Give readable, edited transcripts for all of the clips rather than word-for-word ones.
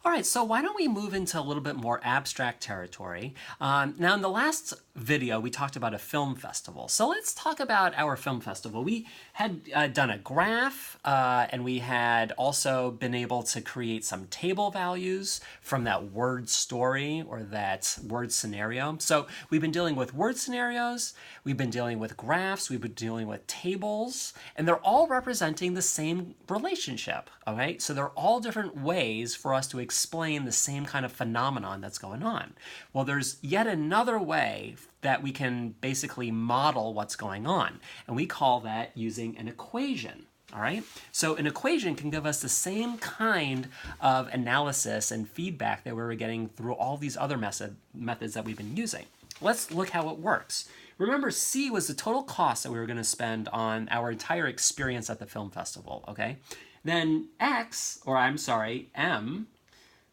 All right, so why don't we move into a little bit more abstract territory? Now, in the last video, we talked about a film festival. So let's talk about our film festival. We had done a graph, and we had also been able to create some table values from that word story or that word scenario. So we've been dealing with word scenarios, we've been dealing with graphs, we've been dealing with tables, and they're all representing the same relationship, okay? So they're all different ways for us to explain the same kind of phenomenon that's going on. Well, there's yet another way that we can basically model what's going on, and we call that using an equation. All right, so an equation can give us the same kind of analysis and feedback that we were getting through all these other methods that we've been using. Let's look how it works. Remember, C was the total cost that we were going to spend on our entire experience at the film festival, okay? Then X, or I'm sorry, M,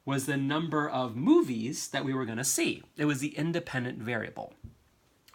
was the number of movies that we were going to see. It was the independent variable.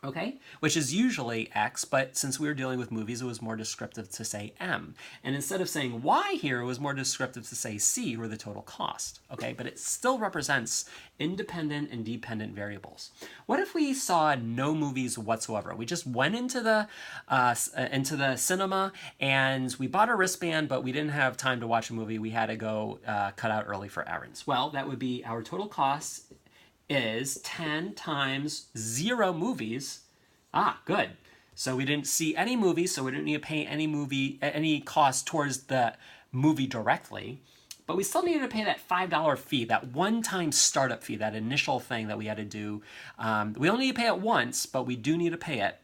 Okay, which is usually X, but since we were dealing with movies, it was more descriptive to say M. And instead of saying Y here, it was more descriptive to say C, or the total cost. Okay, but it still represents independent and dependent variables. What if we saw no movies whatsoever? We just went into the cinema and we bought a wristband, but we didn't have time to watch a movie. We had to go cut out early for errands. Well, that would be our total cost is 10 times 0 movies. Ah, good. So we didn't see any movies, so we didn't need to pay any cost towards the movie directly. But we still needed to pay that $5 fee, that one-time startup fee, that initial thing that we had to do. We only need to pay it once, but we do need to pay it.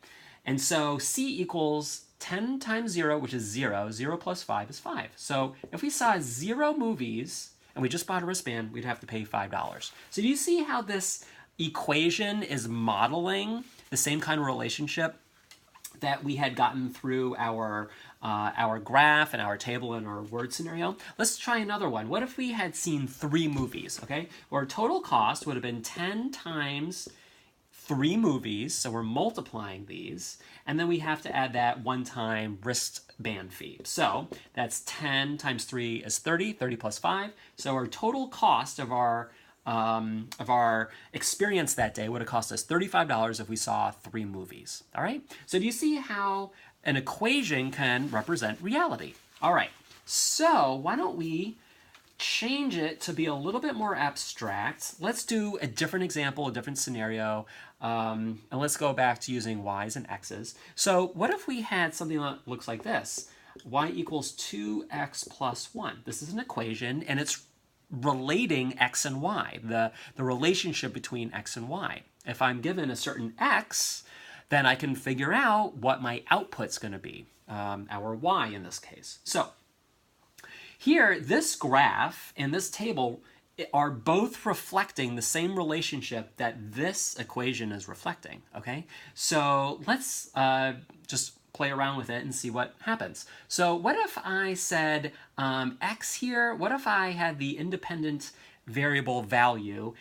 And so C equals 10 times 0, which is 0. 0 plus 5 is 5. So if we saw 0 movies and we just bought a wristband, we'd have to pay $5. So do you see how this equation is modeling the same kind of relationship that we had gotten through our graph and our table and our word scenario? Let's try another one. What if we had seen 3 movies, okay? Our total cost would have been 10 times 3 movies, so we're multiplying these, and then we have to add that one-time wristband fee. So that's 10 times 3 is 30, 30 plus 5. So our total cost of our experience that day would have cost us $35 if we saw 3 movies. All right? So do you see how an equation can represent reality? All right, so why don't we change it to be a little bit more abstract. Let's do a different example, a different scenario, and let's go back to using y's and x's. So what if we had something that looks like this? Y equals 2x plus 1. This is an equation, and it's relating x and y, the relationship between x and y. If I'm given a certain x, then I can figure out what my output's going to be, our y in this case. So here, this graph and this table are both reflecting the same relationship that this equation is reflecting, okay? So let's just play around with it and see what happens. So what if I said x here? What if I had the independent variable value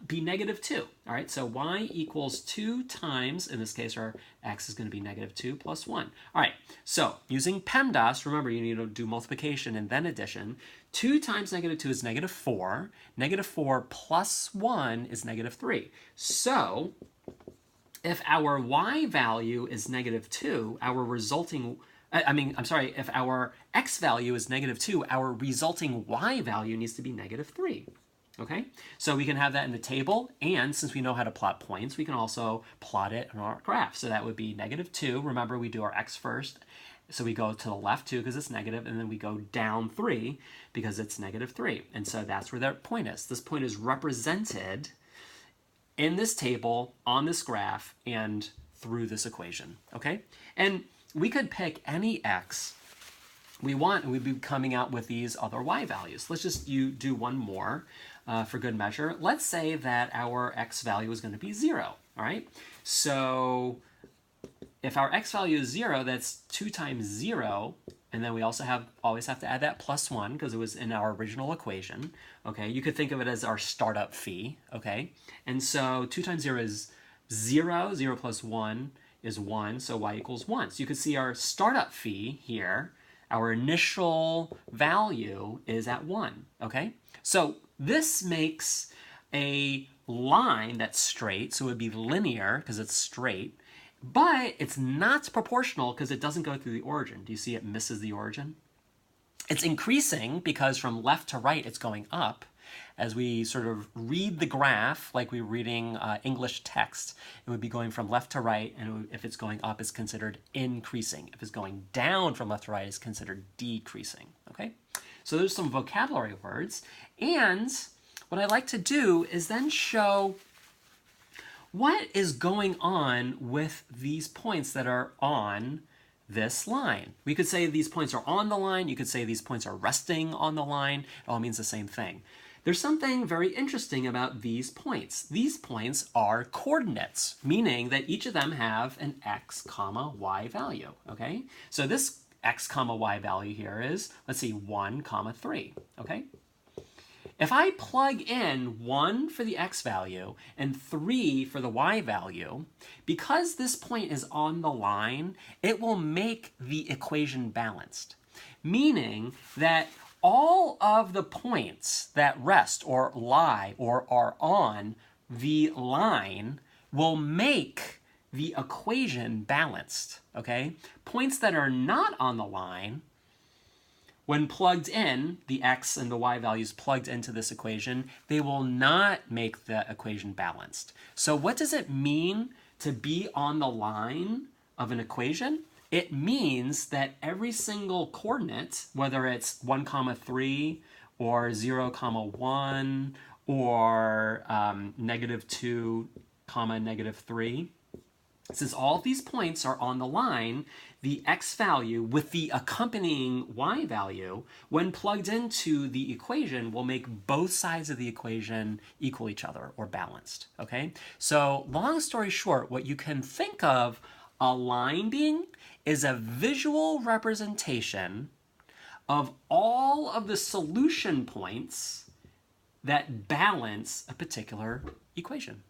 be -2? All right, so y equals 2 times, in this case, our x is going to be -2 plus 1. All right, so using PEMDAS, remember you need to do multiplication and then addition. 2 times -2 is -4. -4 plus 1 is -3. So if our y value is -2, our resulting if our x value is -2, our resulting y value needs to be -3. Okay, so we can have that in the table, and since we know how to plot points, we can also plot it in our graph. So that would be -2. Remember, we do our x first, so we go to the left 2 because it's negative, and then we go down 3 because it's -3. And so that's where that point is. This point is represented in this table, on this graph, and through this equation, okay? And we could pick any x we want, and we'd be coming out with these other y values. Let's just do one more for good measure. Let's say that our x value is going to be 0, all right? So if our x value is 0, that's 2 times 0, and then we also always have to add that plus 1 because it was in our original equation, okay? You could think of it as our startup fee, okay? And so 2 times 0 is 0, 0 plus 1 is 1, so y equals 1. So you can see our startup fee here, our initial value is at 1, okay? So This makes a line that's straight, so it would be linear because it's straight, but it's not proportional because it doesn't go through the origin. Do you see it misses the origin? It's increasing because from left to right it's going up. As we sort of read the graph like we're reading English text, it would be going from left to right, and if it's going up, it's considered increasing. If it's going down from left to right, it's considered decreasing. Okay? So there's some vocabulary words, and what I like to do is then show what is going on with these points that are on this line. We could say these points are on the line. You could say these points are resting on the line. It all means the same thing. There's something very interesting about these points. These points are coordinates, meaning that each of them have an x, comma, y value, okay? So this x, comma, y value here is, let's see, 1, comma, 3, okay? If I plug in 1 for the x value and 3 for the y value, because this point is on the line, it will make the equation balanced, meaning that all of the points that rest or lie or are on the line will make the equation balanced, okay? Points that are not on the line, when plugged in, the x and the y values plugged into this equation, they will not make the equation balanced. So what does it mean to be on the line of an equation? It means that every single coordinate, whether it's 1, comma 3 or 0, comma 1 or -2, comma -3, since all of these points are on the line, the x value with the accompanying y value, when plugged into the equation, will make both sides of the equation equal each other or balanced, okay? So long story short, what you can think of a line being is a visual representation of all of the solution points that balance a particular equation.